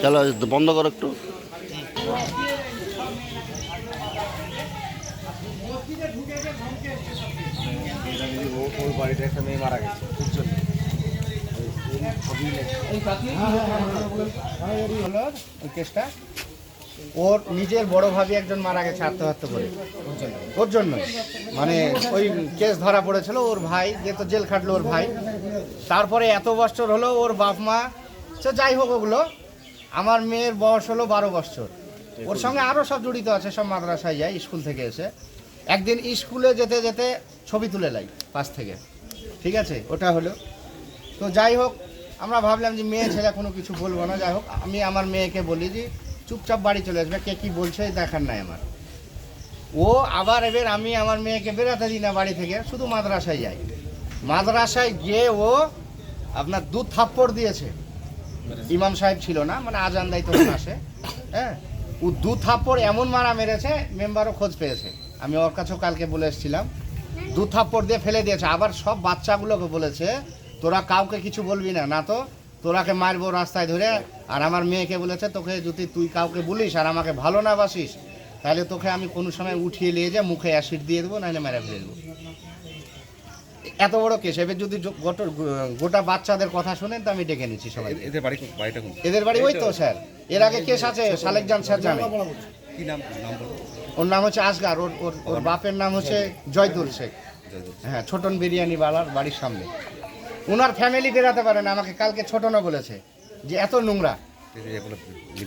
চলো বন্ধ করো একটু। ওর বাড়িতে একটা মেয়ে মারা গেছে, বুঝছেন? ওই কেসটা ওর নিজের বড় ভাবি একজন মারা গেছে আত্মহত্যা করে, ওর জন্য মানে ওই কেস ধরা পড়েছিল। ওর ভাই যে তো জেল খাটলো ওর ভাই, তারপরে এত বছর হলো ওর বাপ মা, সে যাই হোক ওগুলো। আমার মেয়ের বয়স হলো 12 বছর, ওর সঙ্গে আরও সব জড়িত আছে, সব মাদ্রাসায় যায় স্কুল থেকে এসে। একদিন স্কুলে যেতে যেতে ছবি তুলে লাই পাশ থেকে, ঠিক আছে, ওটা হলো। তো যাই হোক, আমরা ভাবলাম যে মেয়ে ছেলে কোনো কিছু বলবো না। যাই হোক, আমি আমার মেয়েকে বলি যে চুপচাপ বাড়ি চলে আসবে, কে কী বলছে দেখার নাই আমার। ও আবার এবার আমি আমার মেয়েকে বেরোতে দিই না বাড়ি থেকে, শুধু মাদ্রাসায় যাই। মাদ্রাসায় গিয়ে ও আপনার 2 থাপ্পড় দিয়েছে। ইমাম সাহেব ছিল না, মানে আজান দেয় তখন আসে, হ্যাঁ। ও 2 থাপ্পড় এমন মারা মেরেছে, মেম্বারও খোঁজ পেয়েছে। আমি ওর কাছেও কালকে বলে এসেছিলাম। 2 থাপ্পড় দিয়ে ফেলে দিয়েছে। আবার সব বাচ্চাগুলোকে বলেছে, তোরা কাউকে কিছু বলবি না, না তো তোরাকে মারবো রাস্তায় ধরে। আর আমার মেয়েকে বলেছে, তোকে যদি তুই কাউকে বলিস আর আমাকে ভালো না বাসিস, তাহলে তোকে আমি কোনো সময় উঠিয়ে নিয়ে যা মুখে অ্যাসিড দিয়ে দেবো, নাহলে মেরে ফেলে দেবো। এত বড় কেস। এবার যদি গোটা বাচ্চাদের কথা শুনেন তো আমি ডেকে নিচ্ছি সবাই। এদের বাড়িটা কোন? এদের বাড়ি ওই তো স্যার, এর আগে কেস আছে, সালেকজান স্যার জানে। কি নাম বলো? ওর নাম হচ্ছে আসগার, ওর বাপের নাম হচ্ছে জয়দুল শেখ। হ্যাঁ, ছোটন বিরিয়ানি বালার বাড়ির সামনে। ওনার ফ্যামিলি বেরাতে পারে না, আমাকে কালকে ছোটনও বলেছে যে এত নোংরা।